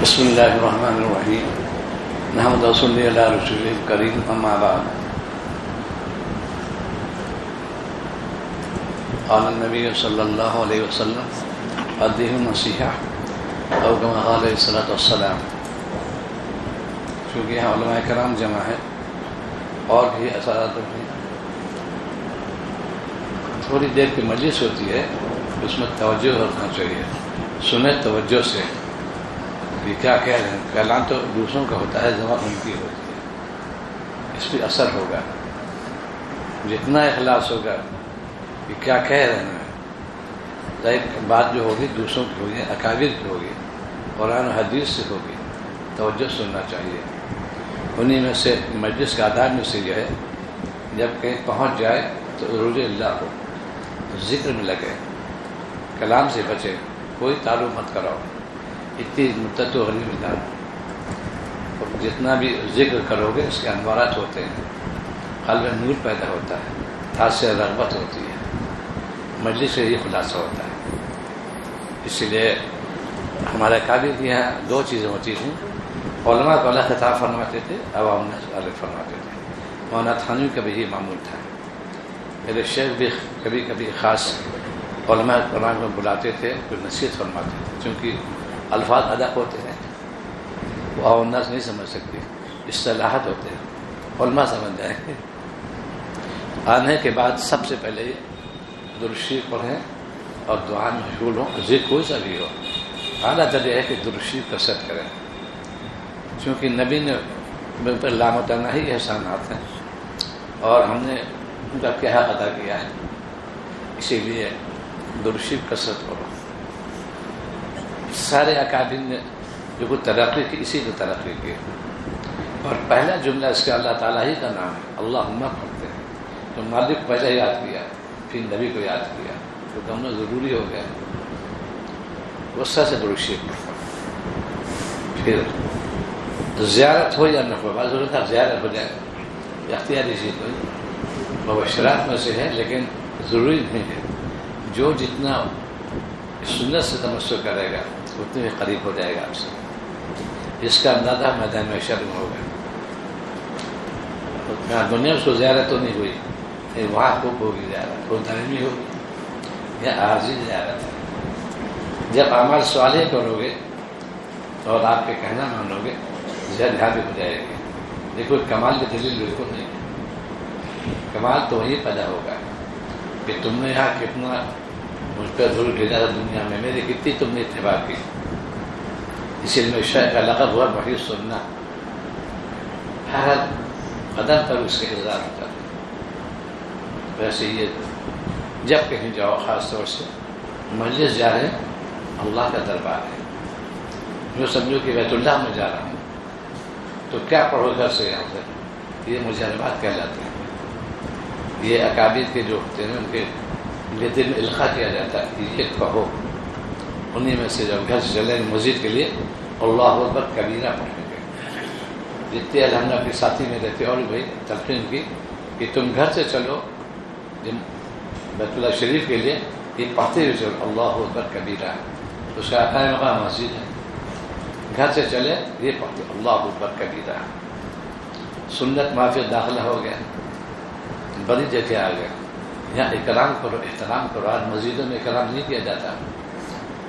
بسم اللہ الرحمن الرحیم نحمد و صلی علی رسول کریم اما بعد قال النبی صلی اللہ علیہ وسلم الدین النصیحہ او کما قال علیہ الصلوۃ والسلام. چونکہ یہاں علماء کرام جمع ہے اور بھی اساتذہ بھی، تھوڑی دیر کی مجلس ہوتی ہے، اس میں توجہ رکھنا چاہیے، سنیں توجہ سے کہ کیا کہہ رہے ہیں. کلام تو دوسروں کا ہوتا ہے، زبان ان کی ہوتی ہے، اس پہ اثر ہوگا. جتنا اخلاص ہوگا کہ کیا کہہ رہے ہیں، ظاہر بات جو ہوگی دوسروں کی ہوگی، اکابر کی ہوگی، قرآن و حدیث سے ہوگی، توجہ سننا چاہیے. انہی میں سے مجلس کا آداب میں سے یہ ہے، جب کہیں پہنچ جائے تو ضرور اللہ ہو، ذکر میں لگے، کلام سے بچے، کوئی تعلق مت کراؤ. اتنی مدت و غریب مدار، اور جتنا بھی ذکر کرو گے اس کے انوارات ہوتے ہیں، قلب میں نور پیدا ہوتا ہے، تاثر رغبت ہوتی ہے، مجلس سے یہ خلاصہ ہوتا ہے. اسی لیے ہمارے قابل کے یہاں دو چیزیں ہوتی تھیں. علماء کو اللہ خطاب فرماتے تھے، عوام نے الگ فرماتے تھے. مولانا تھانوی کا بھی یہ معمول تھا. میرے شیخ بھی کبھی کبھی خاص علماء قرآن کو بلاتے تھے، کوئی نصیحت فرماتے تھے، چونکہ الفاظ ادا ہوتے ہیں، وہ عوام الناس نہیں سمجھ سکتے، اصطلاحات ہوتے ہیں، علماء سمجھ جائیں گے. آنے کے بعد سب سے پہلے درود شریف پڑھیں اور دعا میں مشغول ہوں، ذکر کوئی سا بھی ہو. اعلیٰ درجہ ہے کہ درود شریف کثرت کریں، چونکہ نبی نے میرے پر لامتناہی احسانات ہیں اور ہم نے ان کا کیا حق ادا کیا ہے. اسی لیے درود شریف کثرت کرو. سارے اکابر نے جو کوئی ترقی کی اسی کو ترقی کی، اور پہلا جملہ اس کا اللہ تعالیٰ ہی کا نام ہے، اللہم پڑھتے ہیں. تو مالک کو پہلے یاد کیا، پھر نبی کو یاد کیا، تو دونوں ضروری ہو گیا. غصہ سے درود شریف پڑھو. پھر زیارت ہو یا نہ ہو، بعض ضرورت ہے زیارت ہو جائے، اختیاری چیز ہوئی، مبشرات میں سے ہے لیکن ضروری نہیں ہے. جو جتنا سنت سے تمسک کرے گا اتنے ہی قریب ہو جائے گا آپ سے. اس کا اندازہ میدان محشر میں ہوگا. دنیا میں اس کو زیارت تو نہیں ہوئی، وہاں خوب ہوگی زیارت، وہ دائمی ہوگی یا عارضی زیارت ہے. جب اعمال صالح کرو گے اور آپ کے کہنا مانو گے، زیادہ بھی ہو جائے گی. دیکھو کمال کی دلیل بالکل نہیں ہے. کمال تو وہی پیدا ہوگا کہ تم نے یہاں کتنا مجھ پہ ضرور بھیجا تھا دنیا میں، میری کتنی تم نے اتباع کی. اسی لیے شیخ کا لقب ہوا بڑی سننا. ہر قدم پر اس کے اظہار ہوتا ہے. ویسے یہ جب کہیں جاؤ، خاص طور سے مجلس جا رہے ہیں، اللہ کا دربار ہے، جو سمجھو کہ بیت اللہ میں جا رہا ہوں، تو کیا پڑھو گھر سے یہاں سے، یہ مجربات کہلاتے ہیں. یہ اکابر کے جو ہوتے ہیں ان کے یہ دل میں القاء کیا جاتا ہے کہ یہ کہو. انہی میں سے جب گھر سے چلیں مسجد کے لیے، اللہ اکبر کبیرہ پڑھیں گے. جتنے الحمد اپنے ساتھی میں رہتے اور بھائی تلقین کی کہ تم گھر سے چلو بیت اللہ شریف کے لیے، یہ پڑھتے ہوئے چلو اللہ اکبر کبیرہ. اس کا قائم مقام مسجد ہے. گھر سے چلے یہ پڑھتے اللہ اکبر کبیرہ. سنت معافی داخلہ ہو گیا، بڑی جگہ آ گیا. یہاں اکرام کرو، احترام کرو. آج مسجدوں میں اکرام نہیں کیا جاتا،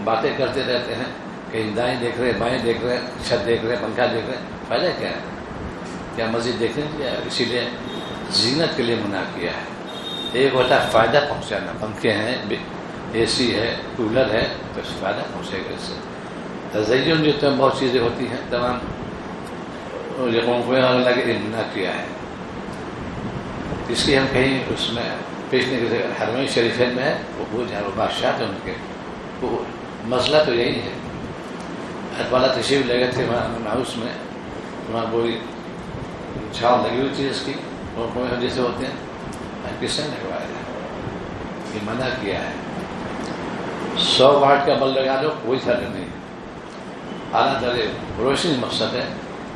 باتیں کرتے رہتے ہیں، کہیں دائیں دیکھ رہے، بائیں دیکھ رہے، چھت دیکھ رہے، پنکھا دیکھ رہے. فائدہ کیا ہے؟ کیا مسجد دیکھنے کے لیے؟ اسی لیے زینت کے لیے منع کیا ہے. ایک ہوتا ہے فائدہ پہنچانا، پنکھے ہیں، اے سی ہے، کولر ہے، تو فائدہ پہنچے گا. اس سے تزین جو تمام بہت چیزیں ہوتی ہیں، تمام لگے منع کیا ہے. اس لیے ہم کہیں اس میں پیشنے کے حرمین شریفین میں ہے، وہ جہاں بادشاہ تھے ان کے، وہ مسئلہ تو یہی ہے. حد والا تشریف لے گئے تھے وہاں ہاؤس میں، وہاں کوئی چھاؤں لگی ہوئی تھی اس کی، اور جیسے ہوتے ہیں کس نے لگوایا ہے، یہ منع کیا ہے. 100 واٹ کا بلب لگا دو، کوئی فرق نہیں. اعلیٰ درجے روشنی مقصد ہے،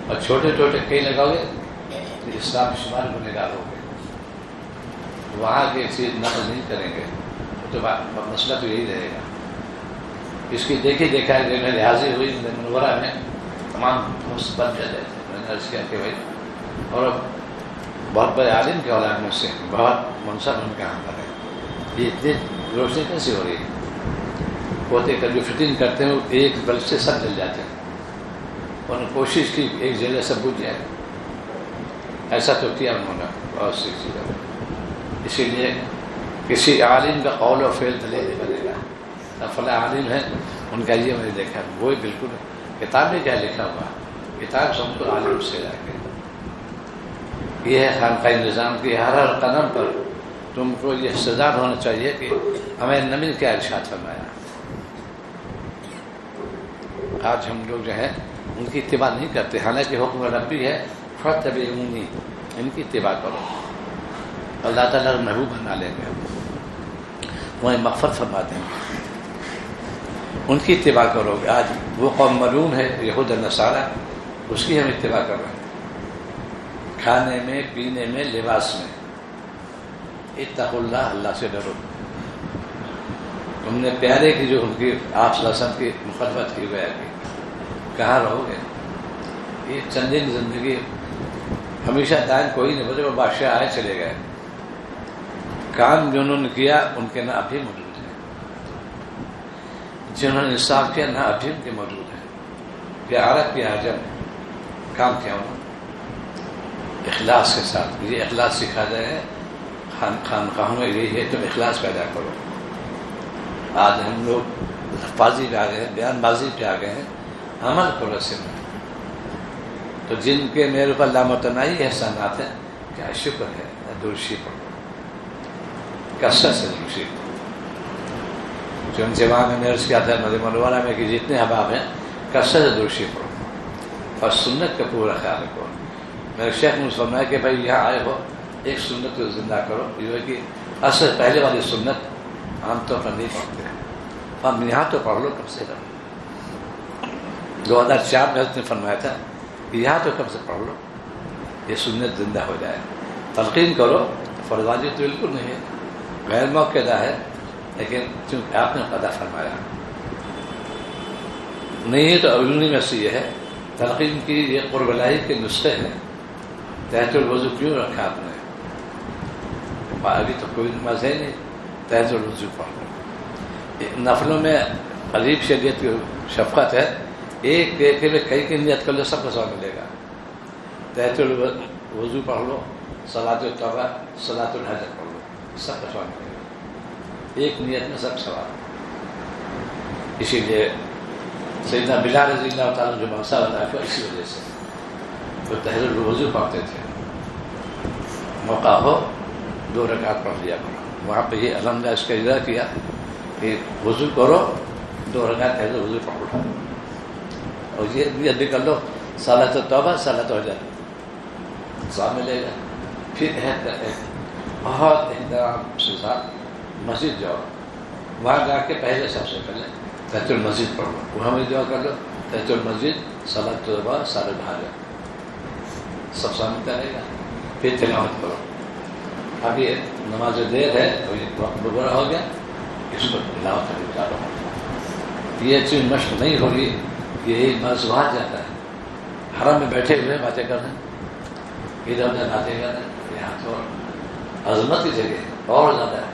اور چھوٹے چھوٹے کئی لگاؤ گے تو اسلام شمار گنہگار گار ہو گئے. وہاں کی چیز نقل نہیں کریں گے تو مسئلہ تو یہی رہے گا. اس کی دیکھی دیکھا ہے، میری حاضری ہوئی منورہ میں تمام دوست بن جاتے تھے. میں نے عرض کیا کہ بھائی، اور بہت بڑے عالم کے اولاد میں سے بہت منصب ان کے یہاں پر ہے، یہ اتنی روشنی کیسے ہو رہی ہے؟ ہوتے کر جو فٹنگ کرتے ہیں وہ ایک بلب سے سب جل جاتے ہیں. انہوں نے کوشش کی ایک جگہ سب بجھ جائے. ایسا تو کیا انہوں نے بہت سی چیزیں. اسی لیے کسی عالم کا قول و فعل دلے نہیں بنے گا. فلاں عالم ہے، ان کا یہ میں نے دیکھا، وہی بالکل کتاب میں کیا لکھا ہوا، کتاب سن تو عالم سے جا کے. یہ ہے خانقاہ نظام کی ہر قدم پر تم کو یہ سزا ہونا چاہیے کہ ہمیں نبی کیا ارشاد فرمایا. آج ہم لوگ جو ہے ان کی اتباع نہیں کرتے، حالانکہ حکم ربی ہے فاتبعونی، ان کی اتباع کرو. اللہ تعالیٰ محبوب بنا لیں گے، وہیں مغفرت فرما دیں گے. ان کی اتباع کرو گے. آج وہ قوم ملعون ہے یہود نصارہ، اس کی ہم اتباع کر رہے ہیں، کھانے میں، پینے میں، لباس میں. اتقوا اللہ، اللہ سے ڈرو. تم نے پیارے کی جو ان کی آپ صلی اللہ علیہ وسلم کی مخالفت کی گیا کہ کہاں رہو گے؟ یہ چند دن زندگی ہمیشہ دائم کوئی نہیں بولے، وہ بادشاہ آئے چلے گئے. کام جو انہوں نے کیا ان کے نہ ابھی موجود ہے، جنہوں نے انصاف کیا نہ ابھی ان کے موجود ہے. کہ عرب کی عجم کام کیا انہوں نے اخلاص کے ساتھ. یہ اخلاص سکھا جائے خانقاہوں میں، یہی ہے تم اخلاص پیدا کرو. آج ہم لوگ بازی پہ آ گئے ہیں، بیان بازی پہ آ گئے ہیں. عمل کرو سے میں. تو جن کے میرے اوپر لامتناہی احسانات ہیں، کیا شکر ہے. درشی پڑھو، کثرت سے درشی پڑھو. چنانچہ وہاں میں نے عرض کیا تھا مدینہ منورہ میں کہ جتنے احباب ہیں کثرت سے درشی پڑھو اور سنت کا پورا خیال رکھو. میرے شیخ نے فرمایا کہ بھائی یہاں آئے ہو، ایک سنت کو زندہ کرو. یہ ہے کہ اصل پہلے والی سنت عام طور پر نہیں پڑھتے ہیں، ہم یہاں تو پڑھ لو کم سے کم. 2004 میں حضرت نے فرمایا تھا کہ یہاں تو کم سے پڑھ لو، یہ سنت زندہ ہو جائے. تلقین کرو، فرض تو بالکل نہیں ہے، غیر موقع ہے، لیکن چونکہ آپ نے قضا فرمایا نہیں ہے تو اولونی میں سے یہ ہے. تلقین کی یہ قرب الہی کے نسخے ہیں. تحت الوضو کیوں رکھا آپ نے؟ ابھی تو کوئی نماز ہے نہیں، تحت الوضو پڑھ لو. نفلوں میں عجیب شریعت کی شفقت ہے. ایک دیکھے میں کئی کی نیت کر لو، سب کا سواب ملے گا. تحت الوضو پڑھ لو، صلاۃ التوبہ، صلاۃ الحج پڑھ لو، سب کا سواب ملے گا. ایک نیت میں سب سواب. اسی لیے سیدنا بلال رضی اللہ تعالیٰ جو منصب ادا کیا اسی وجہ سے وہ تحت الوضو پڑھتے تھے. موقع ہو 2 رکعت پڑھ لیا کرو. وہاں پہ یہ الحمدللہ اس کا اجرا کیا کہ وضو کرو، 2 رکعت تحت الوضو پڑھ لو، اور یہ نیت بھی کر لو صلاۃ التوبہ، صلاۃ الحج، سواب ملے گا. پھر بہت احترام کے ساتھ مسجد جاؤ، وہاں جا کے پہلے سب سے پہلے تحت المسجد پڑھ لو، وہاں بھی دعا کر لو تحت المسجد، صلاۃ التوبہ، صلاۃ الحج، سب سامنے رہے گا. پھر تلاوت کرو. اب یہ نماز دیر ہے تو یہ وقت وغیرہ ہو گیا، اس کو تلاوت کرنے جا رہا ہوں. یہ چیز مشق نہیں ہوگی، یہی مرض وہاں جاتا ہے. حرم میں بیٹھے ہوئے باتیں کر رہے ہیں، ادھر ادھر باتیں کر رہے ہیں. یہاں تو عظمت کی جگہ اور زیادہ ہے.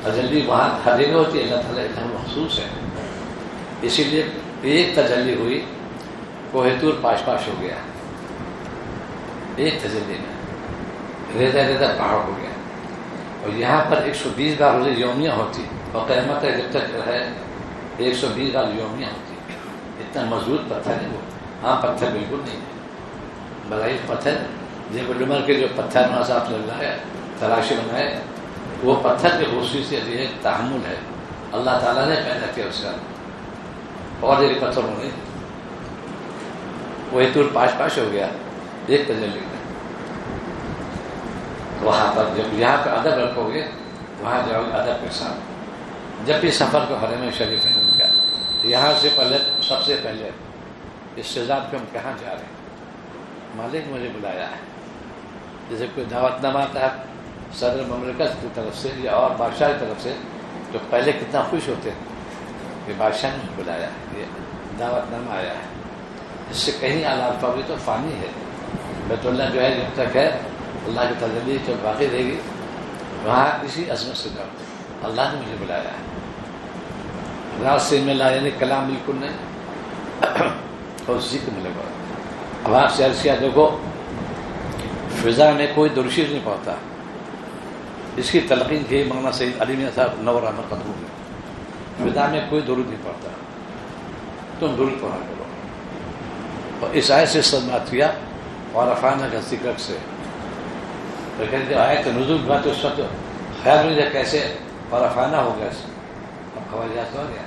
تجلی وہاں ہر جگہ ہوتی ہے، اللہ تعالیٰ اتنا مخصوص ہے. اسی لیے ایک تجلی ہوئی، کوہ طور پاش پاش ہو گیا. ایک تجلی میں ریزہ ریزہ پہاڑ ہو گیا. اور یہاں پر 120 بار روزے یومیہ ہوتی، اور قیامت تک جب تک ہے 120 بار یومیہ ہوتی. اتنا مضبوط پتھر ہے وہ، عام پتھر بالکل نہیں ہے، بغیر پتھر. جب عمر کے جو پتھر صاحب لگائے تلاشی بنائے، وہ پتھر کی خصوصیت یہ تحمل ہے، اللہ تعالیٰ نے پیدا کیا اس کا. اور ایک پتھر نہیں، وہی طور پاش پاش ہو گیا ایک تجلی میں. وہاں پر جب یہاں پہ ادب رکھو گے، وہاں جاؤ گے ادب کے ساتھ. جب بھی سفر کو حرم شریف ہے ان کا، یہاں سے پہلے سب سے پہلے استعداد پہ ہم کہاں جا رہے ہیں؟ مالک مجھے بلایا ہے. جیسے کوئی دعوت نامہ آتا ہے صدر مملکت کی طرف سے یا اور بادشاہ کی طرف سے، تو پہلے کتنا خوش ہوتے ہیں کہ بادشاہ نے بلایا ہے، یہ دعوت نامہ آیا ہے. اس سے کہیں اعلیٰ الفاظ تو فانی ہے. بیت اللہ جو ہے جب تک ہے اللہ کی تجلی جو باقی رہے گی وہاں کسی عظمت سے جاؤ. اللہ نے مجھے بلایا ہے. رات سے میں لا یعنی کلام بالکل نہیں اور ذکر ملے گا. اب آپ سے عرض کیا دیکھو فضا میں کوئی درشیر نہیں پڑتا. اس کی تلقین تھی مولانا سید علی میاں صاحب نور احمد قدوم میں. فضا میں کوئی درود نہیں پڑتا, تم درود پڑھا کرو. اور اس آیت سے سماعت کیا اور افانہ کا ذکر سے لیکن جب آیت نزول ہوا تو اس وقت خیال نہیں رہا کیسے اور افانہ ہو گیا. اب ہوائی جہاز ہو گیا.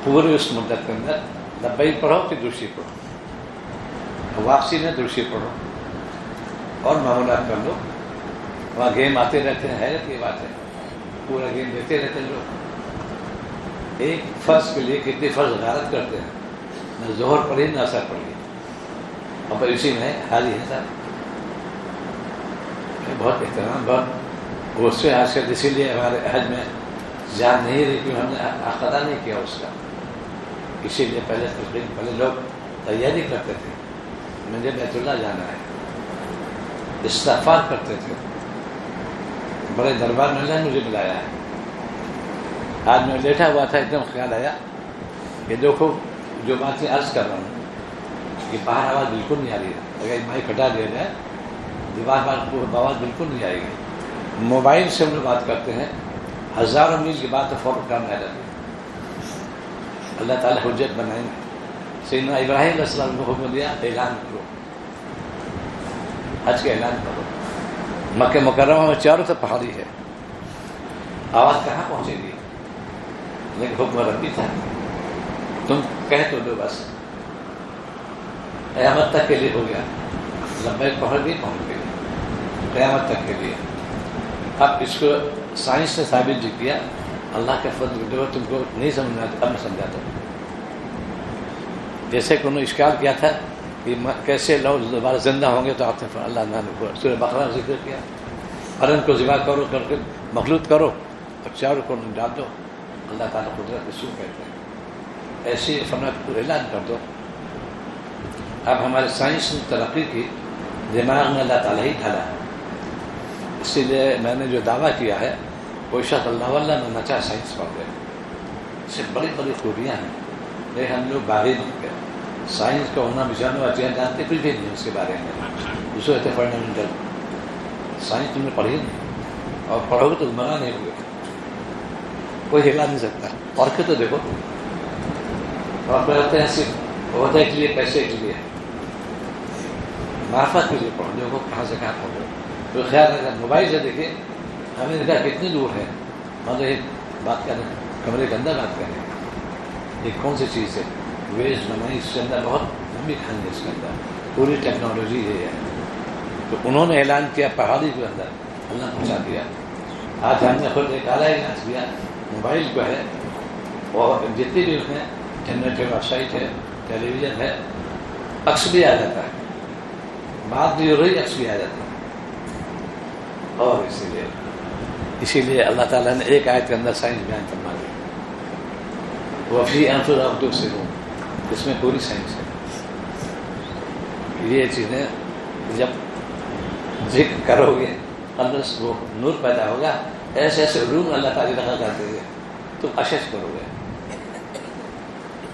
پورے اس مدت کے اندر لبیک پڑھو کہ درشی پڑھو, واپسی میں درشی پڑھو اور معمولات کر لو. وہاں گیم آتے رہتے ہیں, حیرت کی بات ہے, پورا گیم دیتے رہتے ہیں لوگ. ایک فرض کے لیے کتنی فرض غارت کرتے ہیں, نہ ظہر پڑھی نہ اثر پڑھی, اور اسی میں حالی ہے صاحب. بہت احترام بہت غصے حاصل, اسی لیے ہمارے حج میں جان نہیں رہی کیوں ہم نے ادا نہیں کیا اس کا. اسی لیے پہلے لوگ تیاری کرتے تھے, مجھے بیت اللہ جانا ہے, استغفار کرتے تھے. بڑے دربار میں نے مجھے بلایا ہے. آج میں لیٹا ہوا تھا, ایک دم خیال آیا کہ دیکھو جو باتیں عرض کر رہا ہوں کہ باہر آواز بالکل نہیں آ رہی ہے. اگر مائک ہٹا دیا جائے دیوار پر آواز بالکل نہیں آئے گی. موبائل سے ہم لوگ بات کرتے ہیں, ہزاروں میل کی بات تو فوراً کام آ جاتی ہے. اللہ تعالیٰ حجت بنائیں گے. سیدنا ابراہیم علیہ السلام کو حکم دیا اعلان کرو, حج کا اعلان کرو. مکہ مکرمہ میں چاروں طرف پہاڑی ہے, آواز کہاں پہنچے گی؟ لیکن حکم ربی تھا, تم کہہ تو دو بس, قیامت تک کے لیے ہو گیا. لبیک پہنچ گئی قیامت تک کے لیے. اب اس کو سائنس نے ثابت بھی کیا. اللہ کا فضل جو تم کو نہیں سمجھنا اب میں سمجھاتا ہوں. جیسے کہ انہوں نے اشکال کیا تھا کہ کیسے لوگ دوبارہ زندہ ہوں گے, تو آپ نے اللہ نے سورہ بقرہ ذکر کیا, پرند کو ذبح کرو کر کے مخلوط کرو اور چاروں کو ڈال دو. اللہ تعالیٰ قدرت کو سو کہتے ہیں. ایسی فرمایا کو اعلان کر دو. اب ہمارے سائنس نے ترقی کی, دماغ میں اللہ تعالیٰ ہی ڈالا ہے. اسی لیے میں نے جو دعویٰ کیا ہے کوئی شخص اللہ واللہ میں نچا سائنس پڑھ گئے. اس سے بڑی بڑی خوبیاں ہیں, لیکن ہم لوگ باغی بن گئے. سائنس کا ہونا بچانے والی چیزیں جانتے کچھ بھی نہیں اس کے بارے میں. اس کو کہتے فنڈامنٹل سائنس تم نے پڑھی نہیں, اور پڑھو گے تو منع نہیں ہوگے, کوئی ہلا نہیں سکتا. اور کہ تو دیکھو اور پڑھتے ہیں صرف عہدے کے لیے, پیسے کے لیے, معرفت کے لیے پڑھو. دیکھو کہاں سے کہاں پڑھو. تو خیال رکھا موبائل سے دیکھیں امریکہ کتنی دور ہے, مطلب ایک بات کریں کمرے کے اندر بات کریں, یہ کون سی چیز ہے ویسٹ بنائی, اس کے اندر بہت لمبی کھانی ہے, اس کے اندر پوری ٹیکنالوجی ہے. تو انہوں نے اعلان کیا پہاڑی کے اندر, اللہ پہنچا دیا. آج ہم نے خود ایک اعلیٰ اعلان کیا, موبائل کو ہے اور جتنی بھی ہیں انٹرنیٹ ہے, ویب سائٹ ہے, ٹیلی ویژن ہے, عکس بھی آ جاتا ہے, بات بھی ہو رہی عکس بھی آ جاتا ہے. اور اسی لیے اللہ تعالیٰ نے ایک آیت کے اندر سائنس بیان فرما دی, وفی انفسکم سے ہوں, اس میں پوری سائنس ہے. یہ چیزیں جب ذکر کرو گے اندر سے وہ نور پیدا ہوگا. ایسے ایسے علوم اللہ تعالیٰ رکھا کرتے ہیں, تم اشش کرو گے.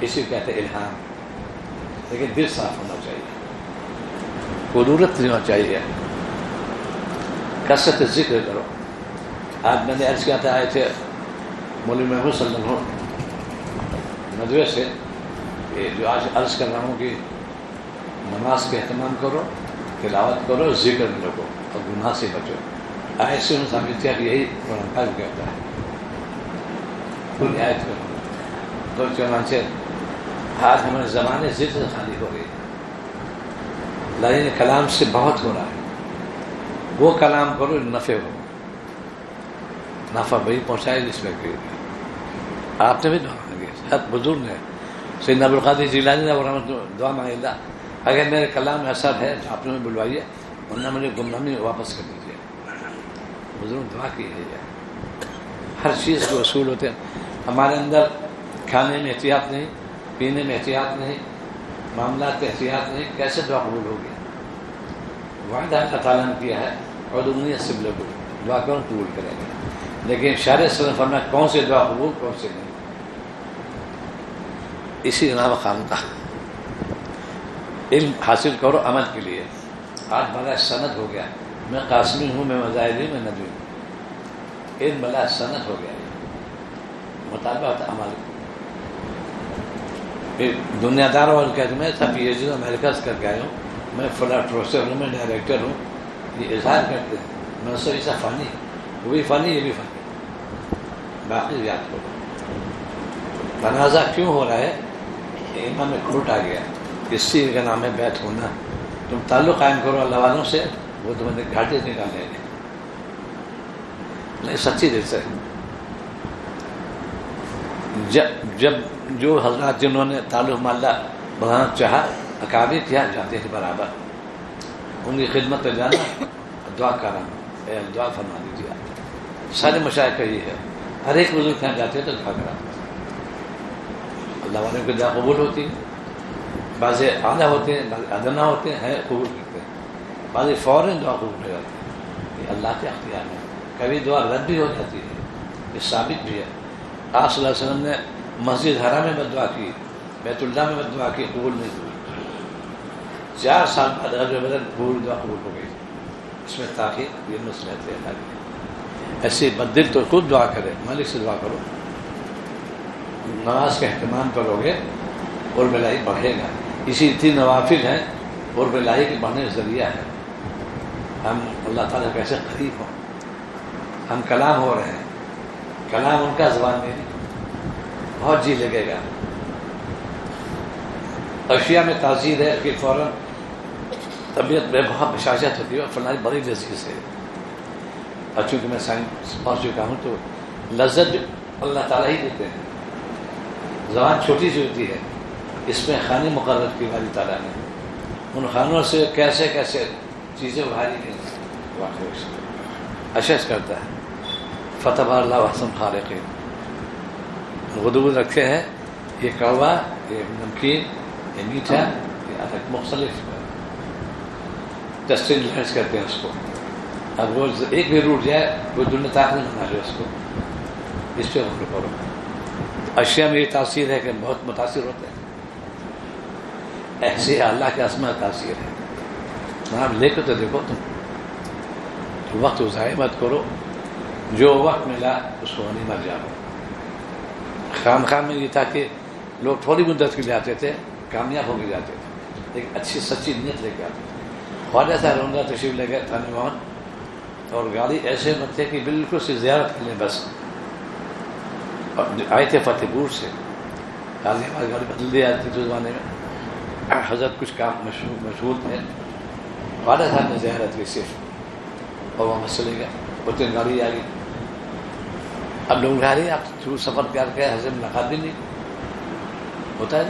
اسی کو کہتے ہیں الہام. لیکن دل صاف ہونا چاہیے, ضرورت نہیں ہونا چاہیے, کثرت ذکر کرو. آج میں نے عرض کیا تھا, آئے تھے مولوی محمود صلی اللہ علیہ وسلم ندوے سے, جو آج عرض کر رہا ہوں کہ نماز کا اہتمام کرو, تلاوت کرو, ذکر میں لگو اور گناہ سے بچو. آیت سے انہوں نے ثابت کیا کہ یہی قرآن پاک کہتا ہے. پوری آیت کرو. تو چنانچہ آج ہمارے زمانے ذکر سے خالی ہو گئی. لائن کلام سے بہت ہو رہا ہے. وہ کلام کرو نفع ہو, نفع وہی پہنچائے جس میں کہ آپ نے بھی دعا مانگی. ہر بزرگ نے سیدنا ابوالقادر جیلانی دعا مانگی, اللہ اگر میرے کلام میں اثر ہے تو آپ نے بلوائیے, ورنہ مجھے گمنامی واپس کر دیجیے. بزرگ دعا کی ہے. ہر چیز کے اصول ہوتے ہیں. ہمارے اندر کھانے میں احتیاط نہیں, پینے میں احتیاط نہیں، معاملات میں احتیاط نہیں، کیسے دعا قبول ہوگی؟ وعدہ اللہ تعالیٰ نے کیا ہے اور امنیت سے لوگ دعا کرو قبول کریں گے، لیکن شارع صلی اللہ علیہ وسلم نے کون سے دعا قبول کون سے نہیں، اسی نام خانقاہ علم حاصل کرو عمل کے لیے۔ آج بڑا سند ہو گیا، میں قاسمی ہوں، میں مظاہری ہوں، میں ندوی ہوں، علم بلا سند ہو گیا، مطالبہ عمل۔ دنیا دار والے کہتے ہیں میں سب یہ امریکہ سے کر کے آیا ہوں، میں فلاں پروفیسر ہوں، میں ڈائریکٹر ہوں، یہ اظہار کرتے ہیں، میں سب ایسا فانی، وہ بھی فانی یہ بھی فانی، باقی یاد کرو۔ تنازع کیوں ہو رہا ہے؟ ایمان میں کھوٹ آ گیا، اس چیز کا نام ہے بیعت ہونا۔ تم تعلق قائم کرو اللہ والوں سے، وہ تمہیں گھاٹے نکال لیں گے، نہیں سچی دل سے۔ جب جو حضرات جنہوں نے تعلق ماللہ بڑھانا چاہا، اکابر کیا جاتے تھے برابر، ان کی خدمت میں جانا، دعا کرانا، اے دعا فرما دیجیے۔ سارے مشائخ کا یہ ہے، ہر ایک بزرگ کہاں جاتے تو دعا کرانا، اللہ والوں کی دعا قبول ہوتی ہے۔ بعض اعلیٰ ہوتے ہیں، بعض ادنا ہوتے ہیں، قبول کرتے ہیں، بعض فوراً دعا قبول ہو جاتی ہے، یہ اللہ کے اختیار میں۔ کبھی دعا رد بھی ہو جاتی ہے، یہ ثابت بھی ہے۔ آپ صلی اللہ علیہ وسلم نے مسجد حرام میں بد دعا کی، بیت اللہ میں بد دعا کی، قبول نہیں ہوئی۔ 4 سال بعد غزوہ بدر پوری دعا قبول ہو گئی، اس میں تاخیر یہ مصلحت ہے اللہ کی۔ ایسے بدل تو خود دعا کرے، مالک سے دعا کرو، نماز کا اہتمام کرو گے اور بلائی بڑھے گا۔ اسی 3 نوافل ہیں اور بلائی کے بڑھنے کا ذریعہ ہے۔ ہم اللہ تعالیٰ کیسے قریب ہوں، ہم کلام ہو رہے ہیں، کلام ان کا زبان میں بہت جی لگے گا۔ اشیاء میں تاثیر ہے کہ فوراً طبیعت میں بہت بشاشت ہوتی ہے اور فلاں بڑی لذیذ ہے، اور چونکہ میں سائنس پہنچ چکا ہوں تو لذت اللہ تعالیٰ ہی دیتے ہیں۔ زبان چھوٹی سی ہوتی ہے، اس میں خانے مقرر کی والی تعالیٰ نے، ان خانوں سے کیسے کیسے چیزیں ابھاری ہیں، اشش کرتا ہے۔ فتح اللہ احسن خالقین، غدو رکھے ہیں، یہ کڑوا، یہ نمکین، یہ میٹھا، یہ ادرک، مختلف ٹیسٹنگ لائنس کرتے ہیں اس کو۔ اب وہ ایک بھی روٹ جائے وہ دنیا طاقت نہیں بنا لے اس کو، اس پہ غور کرو۔ اشیاء میں یہ تاثیر ہے کہ بہت متاثر ہوتے ہیں، ایسے اللہ کے اسماء تاثیر ہے۔ نام لے کے تو دیکھو تم، وقت ضائع مت کرو، جو وقت ملا اس کو نہیں مر جاؤ۔ خام میں یہ تھا کہ لوگ تھوڑی مدت کے لیے آتے تھے، کامیاب ہو کے جاتے تھے، لیکن اچھی سچی نیت لے کے آتے تھے۔ خواجہ صاحب رمضہ تشریف لے گئے تھانے موہن، اور گاڑی ایسے مت تھے کہ بالکل سے زیارت کے لیے بس، اور آئے تھے فتح پور سے، غازی آباد گاڑی بدل دی جاتی تھی اس زمانے میں، حضرت کچھ کام مشہور تھے، خواجہ صاحب نے زیارت کی صرف، اور وہاں چلے گئے، اتنی گاڑی آ گئی۔ اب لوگ آ رہے آپ شروع سفر کر کے حضرت ملاقات بھی نہیں ہوتا ہے۔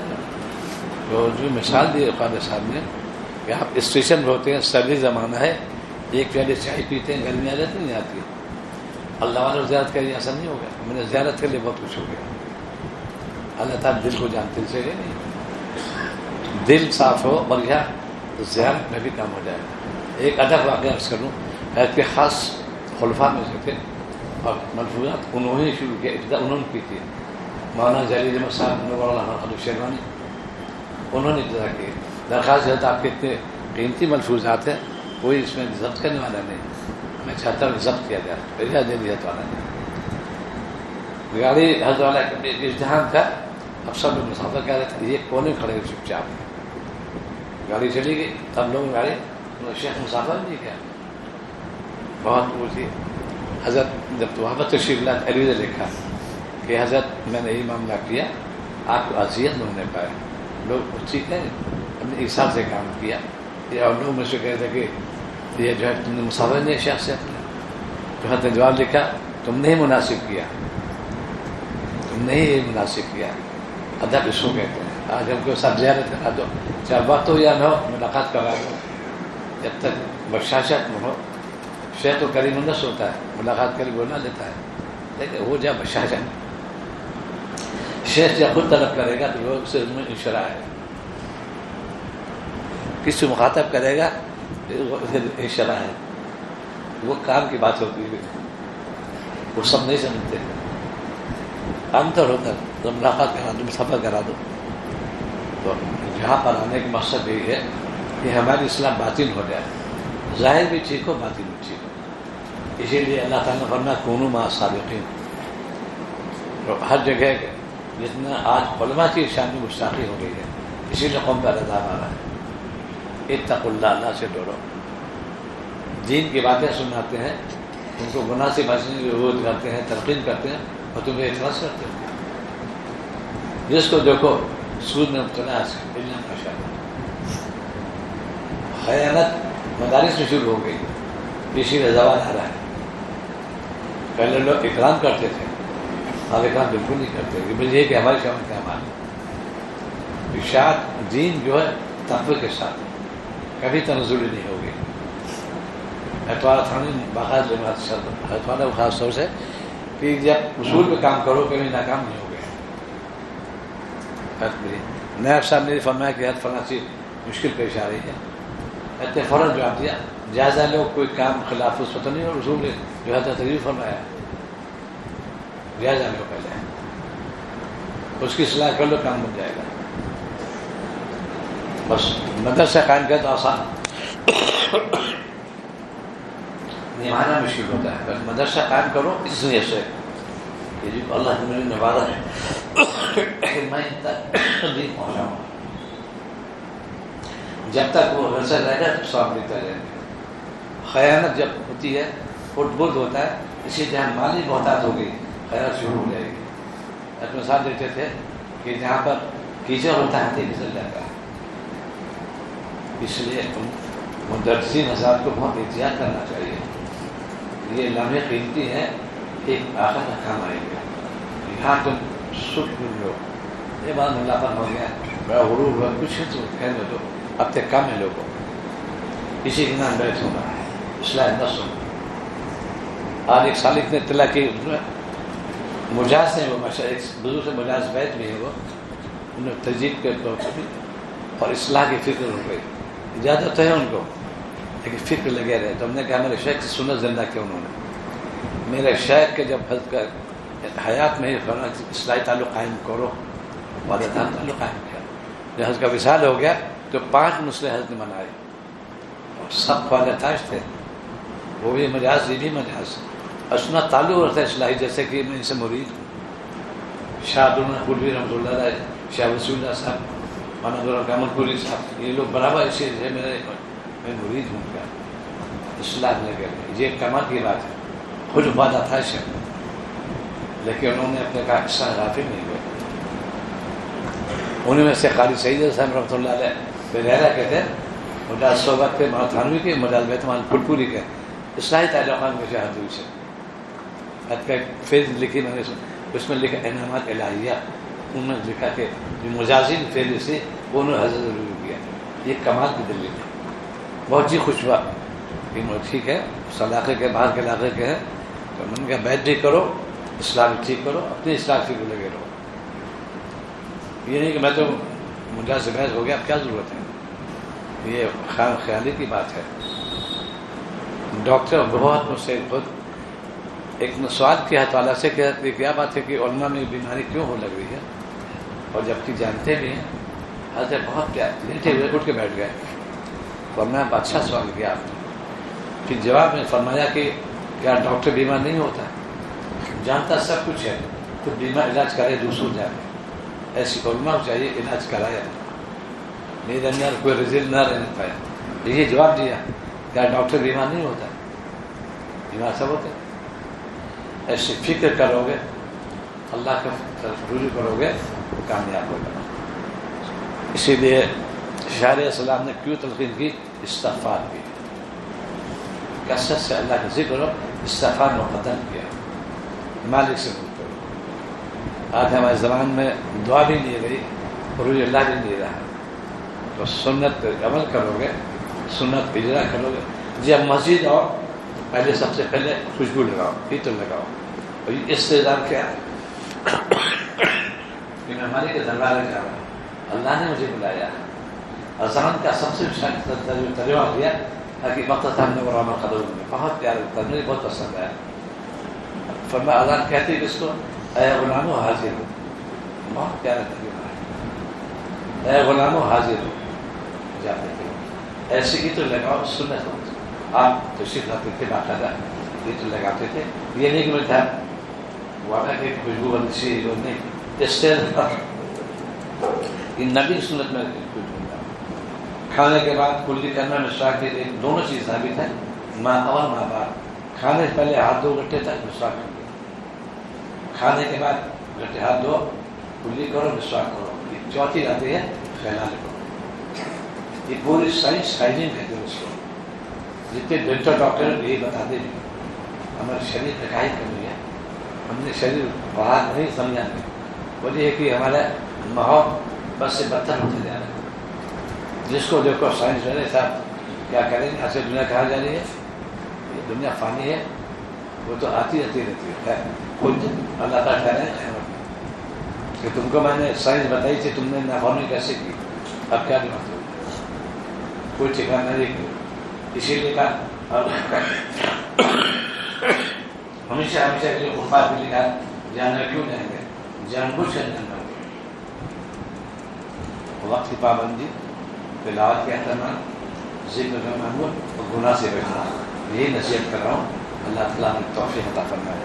جو مثال دی خواجہ صاحب نے کہ آپ اسٹیشن پہ ہوتے ہیں، سردی زمانہ ہے، ایک پیالے چائے پیتے ہیں، گرمی عادت نہیں آتی، اللہ والوں زیارت کا یہ اثر نہیں ہوگا۔ میں نے زیارت کے لیے بہت کچھ ہو گیا، اللہ تعالیٰ دل کو جانتے سے نہیں، دل صاف ہو بڑھیا زیارت میں بھی کام ہو جائے گا۔ ایک ادب واقعہ عرض کروں، حضرت کے خاص خلفاء میں سے تھے، اور ملفوظات انہوں نے شروع کیا، ابتدا انہوں نے کی تھی، مولانا جلیل احمد صاحب، نور اللہ خالد شیروانی، انہوں نے ابتدا کی۔ درخواست ہے آپ کے اتنے قیمتی ملفوظات ہیں، کوئی اس میں ضبط کرنے والا نہیں، میں چاہتا ہوں کہ ضبط کیا جائے، بھیجا جلیت والا نہیں۔ گاڑی حضرت والا اجتہاد تھا، اب سب لوگ مسافر کہہ رہے تھے، یہ کونے کھڑے چپ چاپ، گاڑی چلی گئی، تب لوگ گاڑی شیخ مسافر نہیں کیا، بہت وہ تھی۔ حضرت جب وہاں پر تشریف لائے، علی نے لکھا کہ حضرت میں نے یہ معاملہ کیا، آپ کو اذیت نہیں ہونے پائے، لوگ ٹھیک ہے، ہم نے حساب سے کام کیا، اور لوگ مجھ سے کہتے کہ یہ جو ہے تم نے مسافر نہیں شخصیت میں، تو حضرت نے جواب لکھا تم نے ہی مناسب کیا، تم نے ہی مناسب کیا، ادب اس کو کہتے ہیں۔ آج ہم کو سب زیارت کرا دو، چاہے وقت ہو یا نہ ہو، ملاقات کرا دو، جب تک بشاشت میں ہو۔ شیخ تو کریم النفس ہوتا ہے، ملاقات کر کے بولا لیتا ہے، لیکن ہو جائے بشاشت۔ شیخ جب خود طلب کرے گا تو وہ اسے انشراح ہے، کسی مخاطب کرے گا وہ انشراح ہے، وہ کام کی بات ہوتی ہے، وہ سب نہیں سمجھتے. کام تو ہوتا ہے تو ملاقات کرا دو، سفر کرا دو. تو یہاں پر آنے کا مقصد یہی ہے کہ ہماری اسلام باطن ہو جائے، ظاہر بھی ٹھیک ہو، باطن بھی ٹھیک ہو. اسی لیے اللہ تعالیٰ نے فرمایا کونوا مع الصادقین. ہر جگہ جتنا آج علماء کی شان میں گستاخی ہو گئی ہے، اسی لیے قوم پر عذاب آ رہا ہے. اتقوا اللہ، اللہ سے ڈرو. دین کی باتیں سناتے ہیں، ان کو گناہ سے بچنے کی ضرورت کرتے ہیں، تلقین کرتے ہیں، اور تمہیں اعتراض کرتے ہیں. جس کو دیکھو سود میں مبتلا ہے، علم کا شان. خیانت مدارس میں شروع ہو گئی، اسی لیے زوال آ رہا ہے. پہلے لوگ اکرام کرتے تھے، اب اکرام بالکل نہیں کرتے. یہ کہ ہماری شامل کیا مان اشاعت دین جو ہے تقوی کے ساتھ کبھی تنزلی نہیں ہوگی. اتوار تھانے باقاعدہ اتوار خاص طور سے کہ جب اصول پہ کام کرو کبھی ناکام نہیں ہوگے. نائب صاحب نے فرمایا کہ ہر فلاں چیز مشکل پیش آ رہی ہے، اتنے فوراً جواب دیا جائزہ لو، کوئی کام خلاف اس پتہ نہیں، اور اصول ہے جو ہے تقریر فرمایا جائزہ لو، پہلے اس کی اصلاح کر لو، کام بن جائے گا. بس مدرسہ قائم کر تو آسان، نبھانا مشکل ہوتا ہے. بس مدرسہ قائم کرو اس لیے سے کہ جی اللہ نے مجھے نوازا ہے میں دین پہنچاؤں. جب تک وہ غرضہ رہے گا سواب دیتا رہے گا. خیانت جب ہوتی ہے، فٹ بول ہوتا ہے، اسی جہاں مالی محتاط ہو گئی خیانت شروع ہو جائے گی. ایک مثال دیتے تھے کہ جہاں پر کیچڑ ہوتا ہے ہاتھی پھسل جاتا ہے. اس لیے مدرسین حضرات کو بہت احتیاط کرنا چاہیے. یہ لمحے قیمتی ہیں، ایک آخر میں کام آئیں گے. یہاں تم سکھ لو، یہ بات ملاپن ہو گیا، بڑا غرور ہوا، کچھ تو کہنے دو، اب تک کام ہے لوگوں. اسی کے نام بیٹھ ہونا اصلاح نفس. آج ایک سالک نے اطلاع کی مجاز ہے، وہ ایک بزرگ سے مجاز بیت بھی ہے، وہ انہوں نے تجدید کے طور پر بھی اور اصلاح کی فکر ہو گئی. اجازت ہے ان کو لیکن فکر لگے رہے. تو ہم نے کہا میرے شیخ کی سنت زندہ کیا انہوں نے. میرے شیخ کے جب حیات میں ہی اصلاحی تعلق قائم کرو، والدان تعلق قائم کیا. جب حضرت کا وصال ہو گیا تو 5 مسئلے حضرت نے منائے، اور سب والداش تھے، وہ بھی مجاز، یہ بھی مجاز. اسنا تعلق رہتا ہے اصلاحی، جیسے کہ میں ان سے مرید ہوں. شاہ عبدالرحمن خلوی رحمۃ اللہ علیہ، شاہ وسیع اللہ صاحب، مولانا کامل پوری صاحب، یہ لوگ برابر اسی ہے، میں مرید ہوں. کیا اصلاح لگے، یہ کمال کی بات ہے. خود وعدہ تھا شیخ، لیکن انہوں نے اپنے کا اصلاح رافع نہیں ہوئے. انہیں میں سے قاری سعید صاحب رحمۃ اللہ علیہ بریرہ کے تھے، مجاز صحبت کے، مولانا تھانوی کے، مجاز بیتمان پھلپوری کے اصلاحی تعلقات میں شہادت ہوئی سے. حد کا فیض لکھی میں نے، اس میں لکھا انعامات الہیہ. انہوں نے لکھا کہ جو مجازین فیض سے وہ انہوں نے حضرت ضرور کیا. یہ کمال کی دلیل ہے، بہت جی خوشبا. ٹھیک ہے اس علاقے کے، باہر کے علاقے کے ہیں، تو میں نے کہا بیت بھی کرو، اصلاح بھی ٹھیک کرو، اپنی اصلاح فکر لگے رہو. یہ نہیں کہ میں تو مجاز سے بحث ہو گیا، اب کیا ضرورت ہے. یہ خیالی کی بات ہے. ڈاکٹر بہت مجھ سے خود ایک سوال کیا تعالیٰ سے کہ کیا بات ہے کہ علماء میں بیماری کیوں ہو لگ رہی ہے، اور جبکہ جانتے بھی ہیں. حضرت بہت کیا لیٹے ہوئے اٹھ کے بیٹھ گئے. اور میں اچھا سوال کیا آپ نے. پھر جواب میں فرمایا کہ کیا ڈاکٹر بیمار نہیں ہوتا، جانتا سب کچھ ہے، تو بیمار علاج کرے دوسروں جائے. ایسی علماء چاہیے علاج کرایا، میرے اندر کوئی رزلٹ نہ رہنے پایا. یہ جواب دیا کیا ڈاکٹر بیمار نہیں ہوتا، بیمار سب ہوتے. ایسی فکر کرو گے، اللہ کا رجوع کرو گے، کامیاب ہوگا. اسی لیے شاعر اسلام نے کیوں تلقین کی، استغفار کی. کثرت سے اللہ کا ذکر ہو، استغفار مقدم کیا. مالک سے پوچھو. آج ہمارے زبان میں دعا بھی نہیں رہی، عروج اللہ بھی نہیں رہا. تو سنت پہ عمل کرو گے، سنت پہ اجرا کرو گے. جب مسجد آؤ پہلے سب سے پہلے خوشبو لگاؤ، عطر لگاؤ. اور استعداد کیا کہ میں مالک کے دربار میں جا رہا ہوں، اللہ نے مجھے بلایا۔ اذان کا سب سے ترجمہ دیا تاکہ وقت ہم نے غلام قدر میں بہت پیارا ہوتا، مجھے بہت پسند آیا۔ فرمایا اذان کہتے ہیں کس کو؟ اے غلامو حاضر ہو، بہت پیارا ترجمہ ہے، اے غلامو حاضر ہو جاتے تھے۔ ایسے ہی تو لگاؤ سنت ہو، آپ تشریف لاتے تھے باقاعدہ یہ تو لگاتے تھے، یہ نہیں کہ میں تھا واقعہ کہ خوشبو بندی سی نہیں، اسٹیل یہ نبی سنت میں خوشبو بنتا۔ کھانے کے بعد کلی کرنا مسواک کے دونوں چیز ثابت ہے، ماں اور ماں باپ۔ کھانے سے پہلے ہاتھ 2 گھنٹے تک مسواک کرو، کھانے کے بعد گھنٹے ہاتھ دھو، کلی کرو، مسواک کرو۔ یہ چوتھی آتی ہے پھیلانے کو، یہ پوری سائنس ہائیجین کہتے ہیں اس کو، جتنے ڈاکٹر ڈاکٹر یہی بتاتے ہیں۔ ہمارے شریر میں کائی کمی ہے، ہم نے شریر باہر نہیں سمجھا نہیں، وجہ ہے کہ ہمارا ماحول بس سے بدتر ہوتے جا رہا ہے۔ جس کو دیکھو سائنس والے صاحب کیا کریں گے، ایسے دنیا کہا جا رہی ہے، یہ دنیا فانی ہے، وہ تو آتی رہتی ہے۔ خود اللہ تعالیٰ کہہ رہے ہیں کہ تم کو میں نے سائنس بتائی تھی، تم نے نافرمانی کیسے کی، اب کیا دماغ ہو، کوئی ٹھکانا نہیں کیا۔ اسی لیے کہا ہمیشہ جو خفاف بھی لکھا جانا کیوں جائیں گے، جان بوجھ کر جاننا ہوگا۔ وقت کی پابندی، تلاوت کا اہتمام، ذکر کا معمول اور گناہ سے بچنا، یہی نصیحت کر رہا ہوں۔ اللہ تعالیٰ نے توفیق عطا فرمائے۔